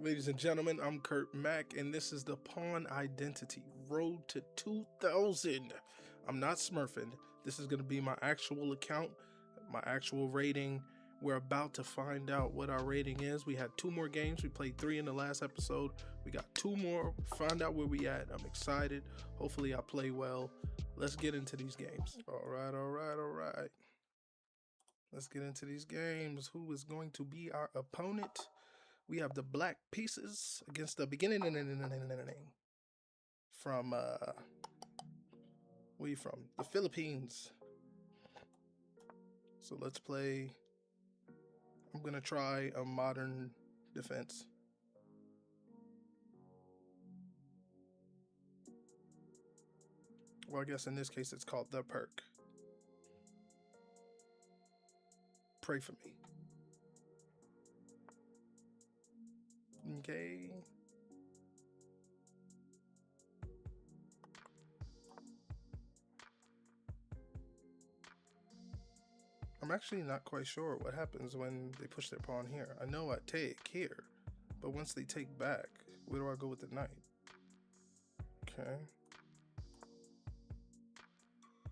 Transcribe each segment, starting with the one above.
Ladies and gentlemen, I'm Kurt Mack, and this is the Pawn Identity Road to 2000. I'm not smurfing. This is going to be my actual account, my actual rating. We're about to find out what our rating is. We had two more games. We played three in the last episode. We got two more. Find out where we at. I'm excited. Hopefully, I play well. Let's get into these games. All right, all right, all right. Let's get into these games. Who is going to be our opponent? We have the Black Pieces against the beginning from where you from? The Philippines. So let's play. I'm gonna try a modern defense. Well, I guess in this case it's called the perk. Pray for me. Okay. I'm actually not quite sure what happens when they push their pawn here. I know I take here, but once they take back, where do I go with the knight? Okay.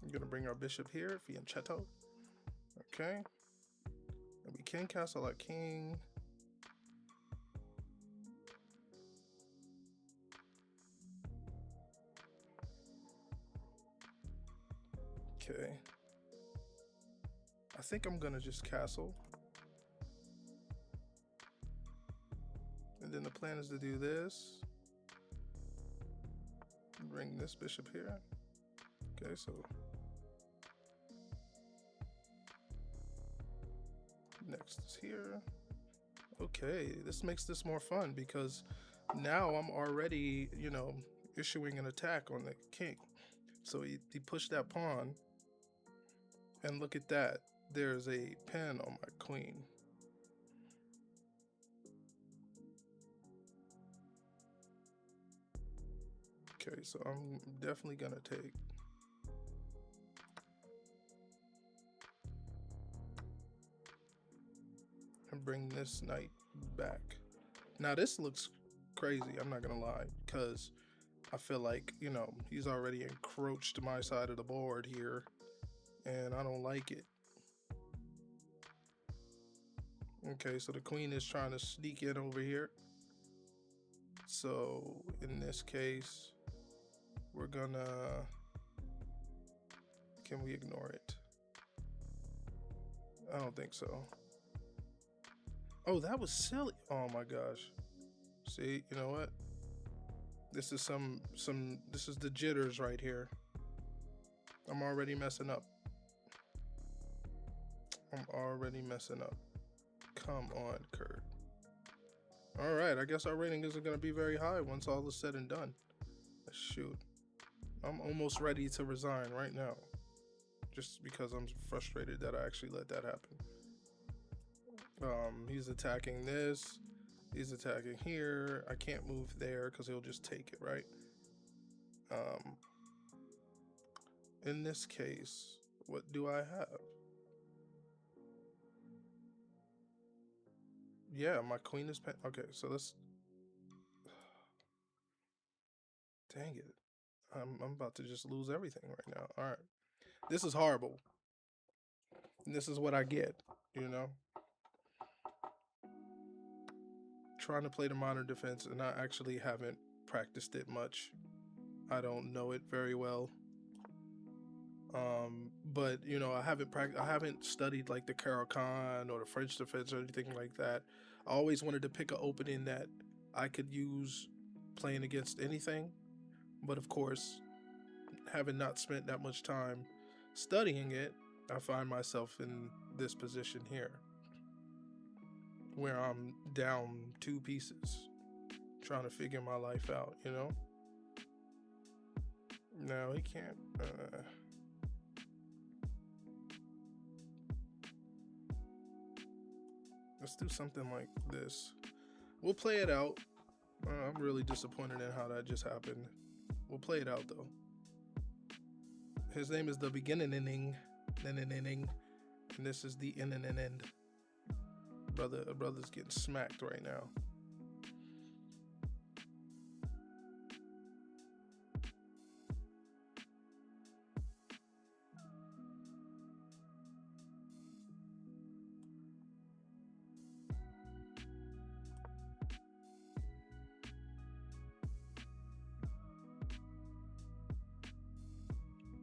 I'm gonna bring our bishop here, fianchetto. Okay. And we can castle our king. Okay. I think I'm gonna just castle. And then the plan is to do this. Bring this bishop here. Okay, so next is here. Okay, this makes this more fun because now I'm already, issuing an attack on the king. So he pushed that pawn. And look at that. There's a pin on my queen. Okay, so I'm definitely gonna take. And bring this knight back. Now this looks crazy, I'm not gonna lie, because I feel like, he's already encroached my side of the board here, and I don't like it. Okay, so the queen is trying to sneak in over here. So in this case, we're gonna, can we ignore it? I don't think so. Oh, that was silly. Oh my gosh. See, you know what? This is this is the jitters right here. I'm already messing up. I'm already messing up. Come on, Kurt. All right, I guess our rating isn't going to be very high once all is said and done. Shoot. I'm almost ready to resign right now. Just because I'm frustrated that I actually let that happen. He's attacking this. He's attacking here. I can't move there because he'll just take it, right? In this case, what do I have? Yeah, my queen is okay, so let's. Dang it. I'm about to just lose everything right now. All right. This is horrible. And this is what I get, Trying to play the modern defense, and I actually haven't practiced it much. I don't know it very well. But I haven't studied like the Caro-Kann or the French defense or anything like that. I always wanted to pick an opening that I could use playing against anything. But of course, having not spent that much time studying it, I find myself in this position here where I'm down two pieces trying to figure my life out, No, he can't. Let's do something like this. We'll play it out. I'm really disappointed in how that just happened. We'll play it out though. His name is the beginning inning, and this is the end. Brother's getting smacked right now.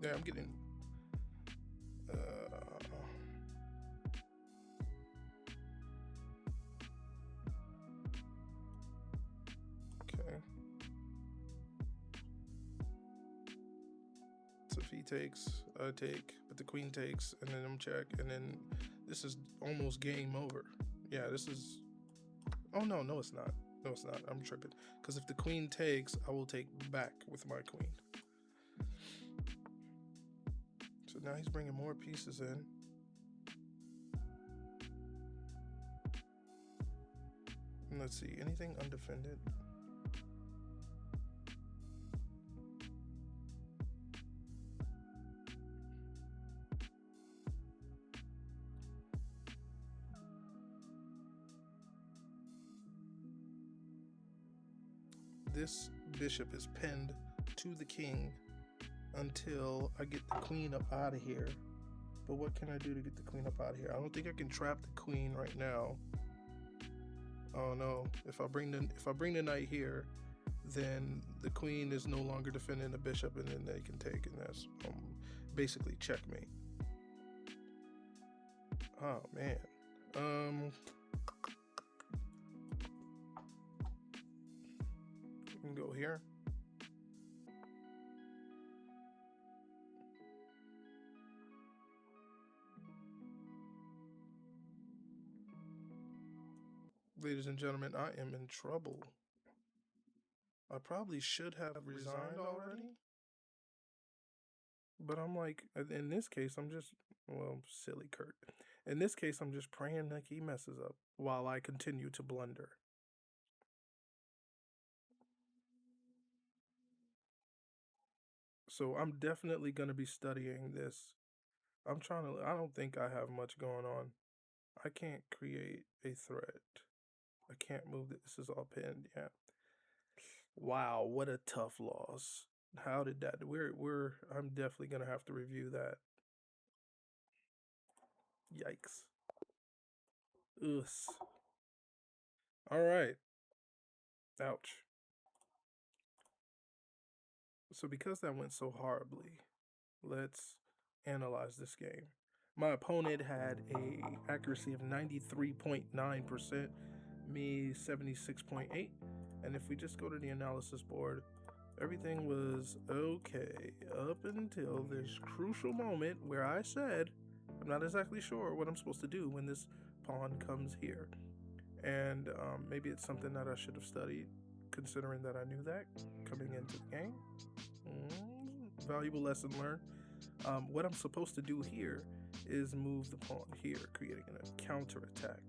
Yeah, I'm getting. Okay. So if he takes, I take, but the queen takes, and then I'm check, and then this is almost game over. Yeah, this is. Oh no, no, it's not. No, it's not. I'm tripping. Because if the queen takes, I will take back with my queen. So now he's bringing more pieces in. And let's see, anything undefended? This bishop is pinned to the king until I get the queen up out of here. But what can I do to get the queen up out of here? I don't think I can trap the queen right now. Oh no! If I bring the knight here, then the queen is no longer defending the bishop, and then they can take, and that's basically checkmate. Oh man. We can go here. Ladies and gentlemen, I am in trouble. I probably should have resigned already. But I'm like, in this case, I'm just, well, silly Kurt. In this case, I'm just praying like he messes up while I continue to blunder. So I'm definitely going to be studying this. I don't think I have much going on. I can't create a threat. I can't move it. This is all pinned, yeah. Wow, what a tough loss. How did that, I'm definitely going to have to review that. Yikes. Ugh. All right. Ouch. So because that went so horribly, let's analyze this game. My opponent had a accuracy of 93.9%, me 76.8, and if we just go to the analysis board, everything was okay up until this crucial moment where I said I'm not exactly sure what I'm supposed to do when this pawn comes here. And maybe it's something that I should have studied, considering that I knew that coming into the game. Valuable lesson learned. What I'm supposed to do here is move the pawn here, creating a counter attack.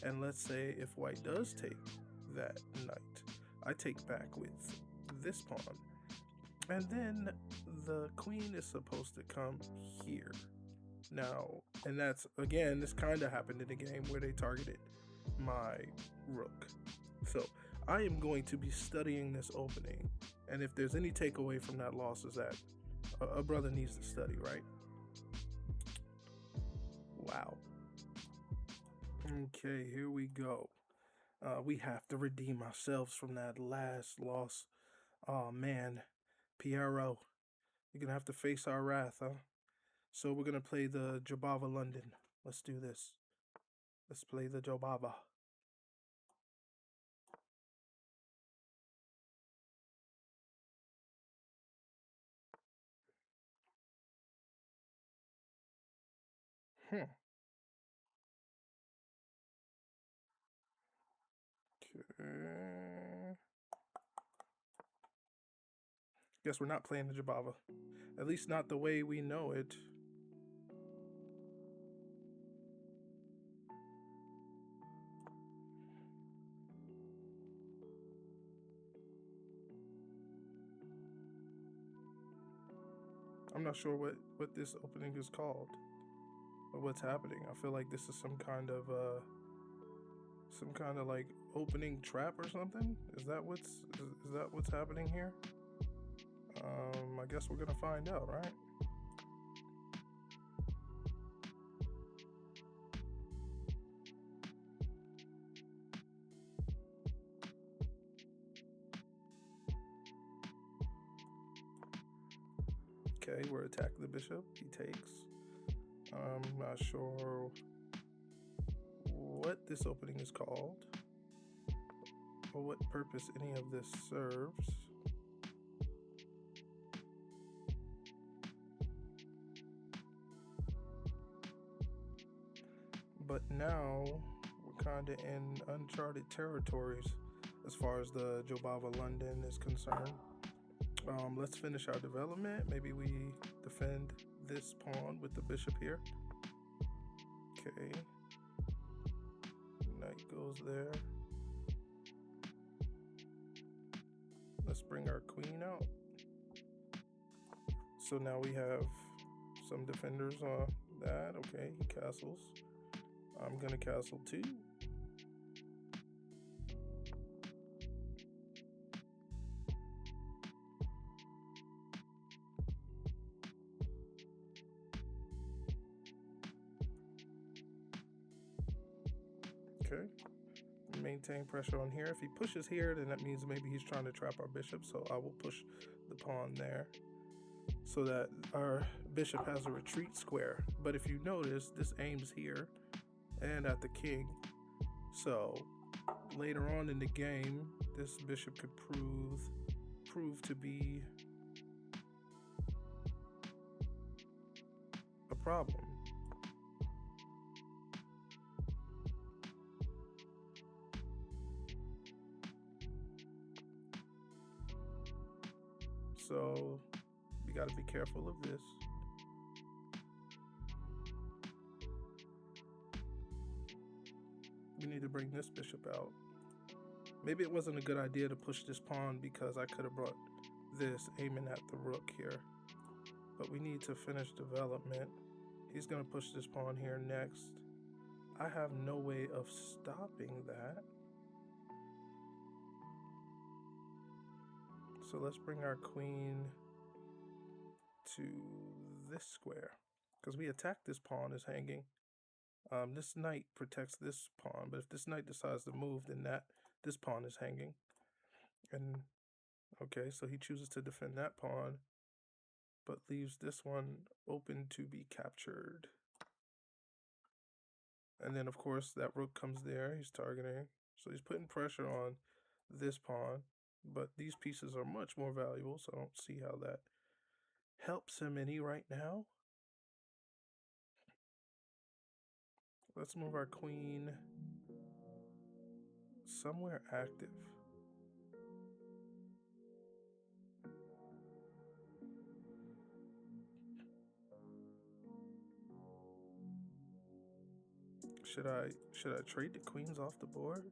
And let's say if white does take that knight, I take back with this pawn. And then the queen is supposed to come here. Now, and that's, again, this kind of happened in the game where they targeted my rook. So I am going to be studying this opening. And if there's any takeaway from that loss is that a brother needs to study, right? Wow. Okay, here we go. We have to redeem ourselves from that last loss. Oh man, Piero, you're gonna have to face our wrath, huh? So we're gonna play the Jobava London. Let's do this. Let's play the Jobava. Okay. Guess we're not playing the Jabava. At least not the way we know it. I'm not sure what this opening is called. Or what's happening. I feel like this is some kind of like opening trap or something. Is that what's happening here? I guess we're gonna find out, right? Okay, we're attacking the bishop. He takes. I'm not sure what this opening is called or what purpose any of this serves. But now we're kind of in uncharted territories as far as the Jobava London is concerned. Let's finish our development. Maybe we defend this pawn with the bishop here. Okay. Knight goes there. Let's bring our queen out. So now we have some defenders on that. Okay, he castles. I'm gonna castle too. Okay, maintain pressure on here. If he pushes here, then that means maybe he's trying to trap our bishop, so I will push the pawn there so that our bishop has a retreat square. But if you notice, this aims here and at the king, so later on in the game this bishop could prove to be a problem. So we got to be careful of this. We need to bring this bishop out. Maybe it wasn't a good idea to push this pawn because I could have brought this aiming at the rook here. But we need to finish development. He's going to push this pawn here next. I have no way of stopping that. So let's bring our queen to this square because we attacked this pawn is hanging. This knight protects this pawn, but if this knight decides to move, then this pawn is hanging. And okay, so he chooses to defend that pawn, but leaves this one open to be captured. And then of course that rook comes there, he's targeting. So he's putting pressure on this pawn, but these pieces are much more valuable, so I don't see how that helps him any right now. Let's move our queen somewhere active. Should I trade the queens off the board?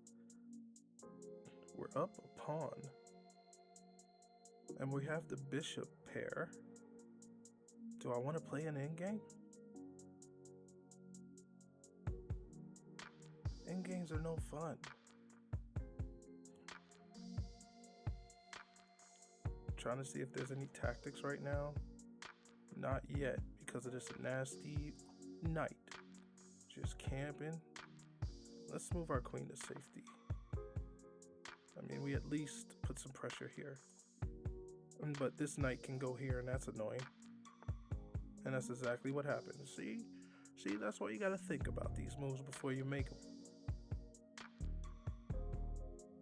We're up a pawn. And we have the bishop pair. Do I want to play an endgame? Endgames are no fun. Trying to see if there's any tactics right now. Not yet, because of this nasty knight. Just camping. Let's move our queen to safety. I mean, we at least put some pressure here. But this knight can go here, and that's annoying. And that's exactly what happened. See, that's why you gotta think about these moves before you make them.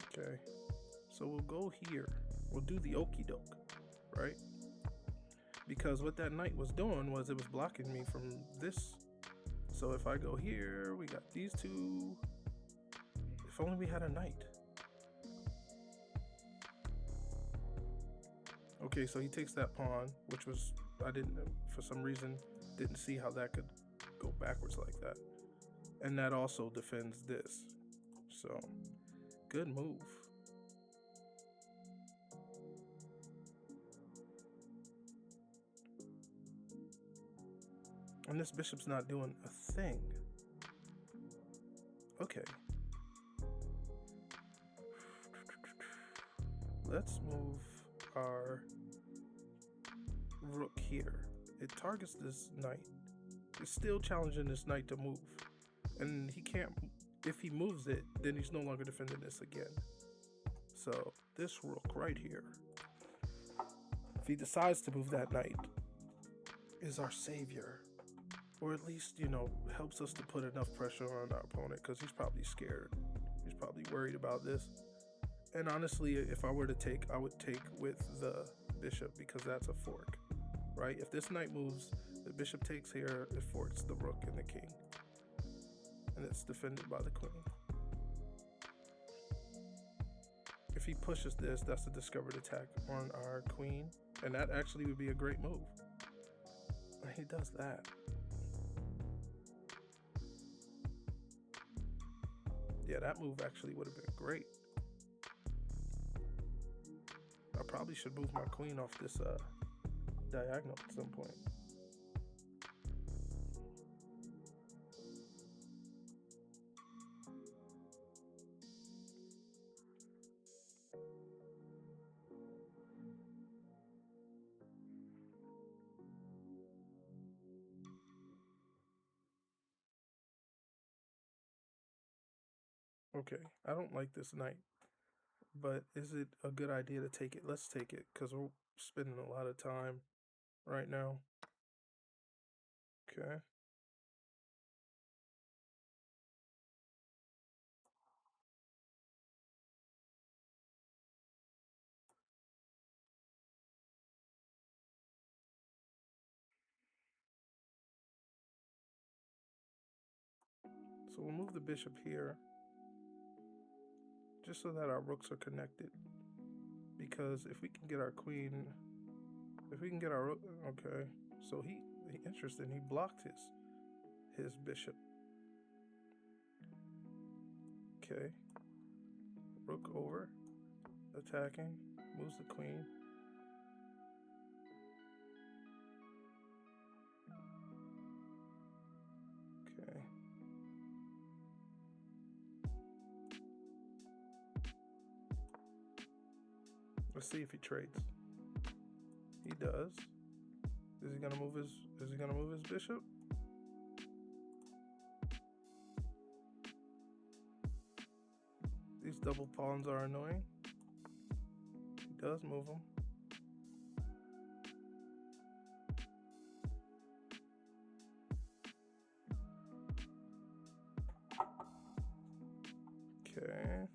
Okay, so we'll go here. We'll do the okie doke, right? Because what that knight was doing was it was blocking me from this. So if I go here, we got these two. If only we had a knight. Okay, so he takes that pawn, which was, I didn't, for some reason, didn't see how that could go backwards like that. And that also defends this. So, good move. And this bishop's not doing a thing. Okay. Let's move our rook here. It targets this knight. It's still challenging this knight to move. And he can't, if he moves it, then he's no longer defending this again. So this rook right here, if he decides to move that knight, is our savior. Or at least, you know, helps us to put enough pressure on our opponent because he's probably scared. He's probably worried about this. And honestly, if I were to take, I would take with the bishop because that's a fork, right? If this knight moves, the bishop takes here, it forks the rook and the king. And it's defended by the queen. If he pushes this, that's a discovered attack on our queen. And that actually would be a great move. And he does that. Yeah, that move actually would have been great. I probably should move my queen off this diagonal at some point. Okay, I don't like this knight, but is it a good idea to take it? Let's take it because we're spending a lot of time right now. Okay. So we'll move the bishop here just so that our rooks are connected. Because if we can get our queen, if we can get our rook, okay. So he interesting. He blocked his bishop. Okay. Rook over, attacking, moves the queen. Okay. Let's see if he trades. He does. Is he gonna move his bishop? These double pawns are annoying. He does move them. Okay.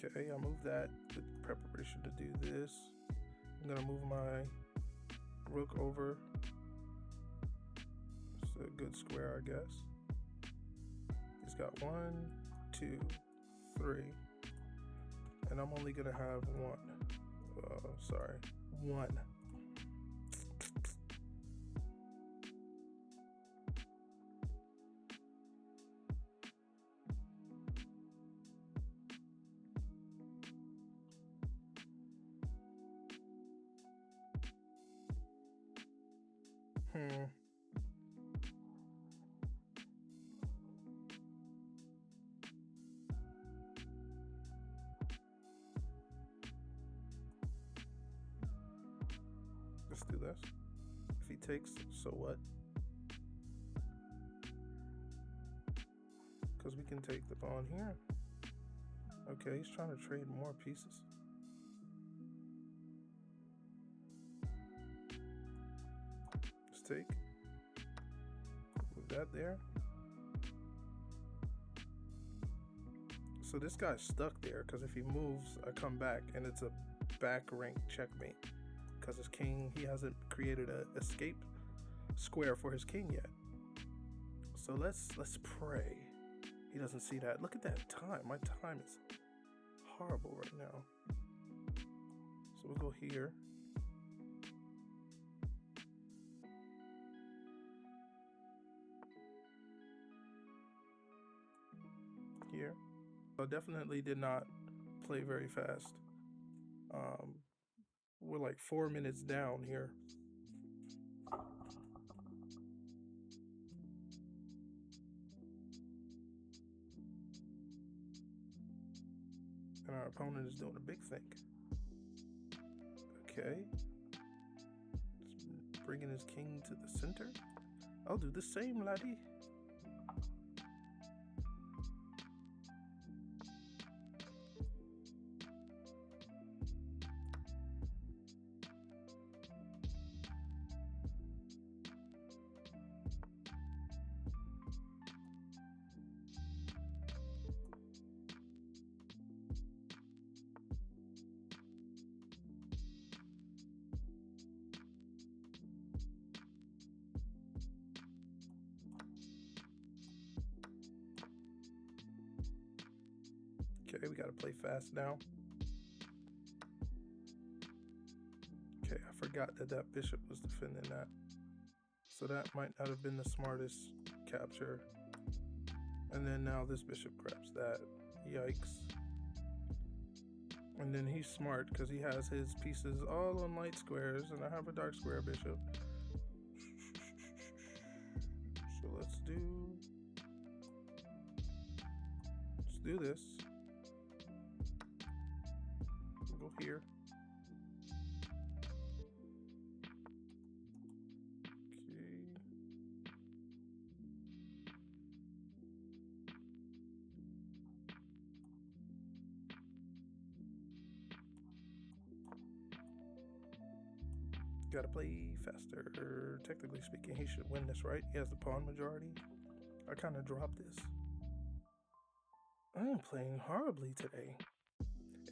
Okay, I move that with preparation to do this. I'm gonna move my rook over. It's a good square, I guess. He's got 1, 2, 3. And I'm only gonna have 1. Sorry, 1. Let's do this. If he takes, so what? Because we can take the pawn here. Okay, he's trying to trade more pieces. Let's take. Move that there. So this guy's stuck there because if he moves, I come back and it's a back rank checkmate. Because his king, he hasn't created an escape square for his king yet. So let's pray he doesn't see that. Look at that time. My time is horrible right now. So we'll go here. Here. So definitely did not play very fast. We're like 4 minutes down here. And our opponent is doing a big thing. Okay. Just bringing his king to the center. I'll do the same, laddie. Okay, we gotta play fast now. Okay, I forgot that that bishop was defending that. So that might not have been the smartest capture. And then now this bishop grabs that. Yikes. And then he's smart because he has his pieces all on light squares, and I have a dark square bishop. So let's do this. We'll go here. Gotta play faster. Technically speaking, he should win this, right? He has the pawn majority. I kind of dropped this. I am playing horribly today.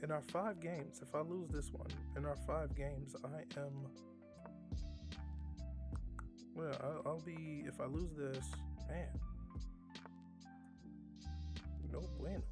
In our 5 games, if I lose this one, in our 5 games, I am... Well, I'll be... If I lose this, man. No bueno.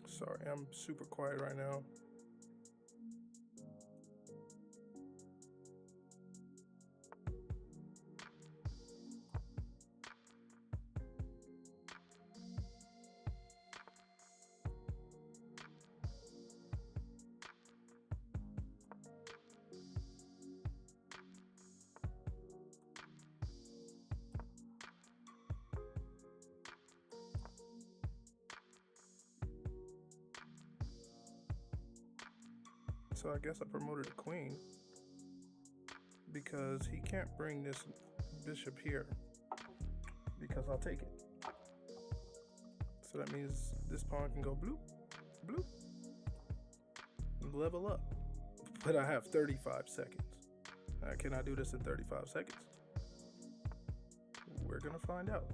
Sorry, I'm super quiet right now. So I guess I promoted a queen because he can't bring this bishop here because I'll take it. So that means this pawn can go bloop, bloop, and level up. But I have 35 seconds. Can I do this in 35 seconds? We're gonna find out.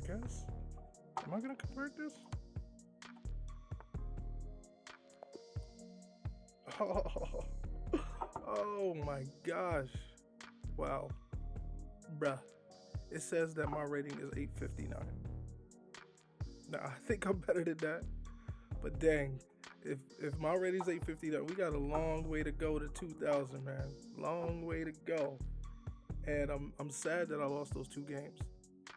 Guess. Am I gonna convert this? Oh my gosh. Wow. Bruh. It says that my rating is 859. Now I think I'm better than that, but dang, if my rating's 859, we got a long way to go to 2,000, man. Long way to go. And I'm sad that I lost those two games,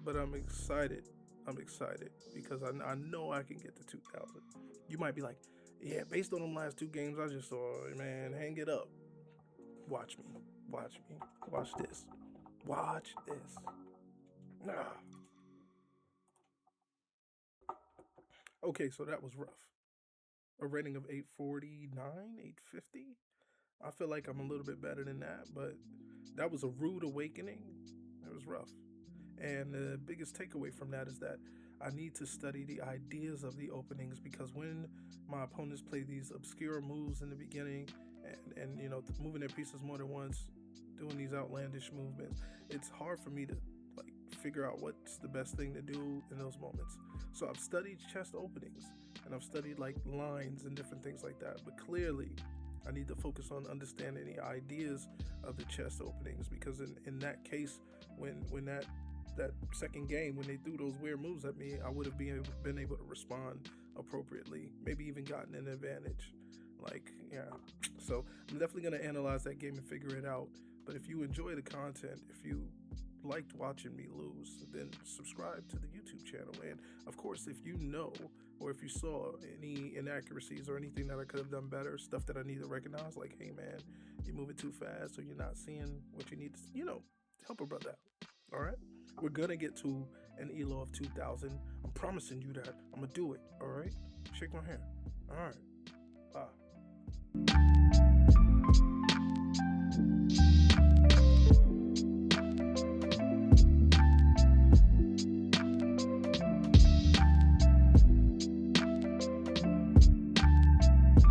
but I'm excited. I'm excited because I know I can get to 2,000. You might be like, yeah, based on them last two games I just saw, man, hang it up. Watch me, watch me, watch this, watch this. Ah. Okay, so that was rough. A rating of 849, 850. I feel like I'm a little bit better than that, but that was a rude awakening. It was rough. And the biggest takeaway from that is that I need to study the ideas of the openings because when my opponents play these obscure moves in the beginning and moving their pieces more than once, doing these outlandish movements, it's hard for me to like figure out what's the best thing to do in those moments. So I've studied chest openings and I've studied like lines and different things like that. But clearly I need to focus on understanding the ideas of the chest openings because in that case, when that second game when they threw those weird moves at me, I would have been able to respond appropriately, maybe even gotten an advantage. Like, yeah. So I'm definitely gonna analyze that game and figure it out. But if you enjoy the content, if you liked watching me lose, then subscribe to the YouTube channel. And of course, if you know or if you saw any inaccuracies or anything that I could have done better, stuff that I need to recognize, like, hey man, you're moving too fast or you're not seeing what you need to, help a brother out. All right? We're gonna get to an ELO of 2,000. I'm promising you that. I'm gonna do it. All right? Shake my hand. All right.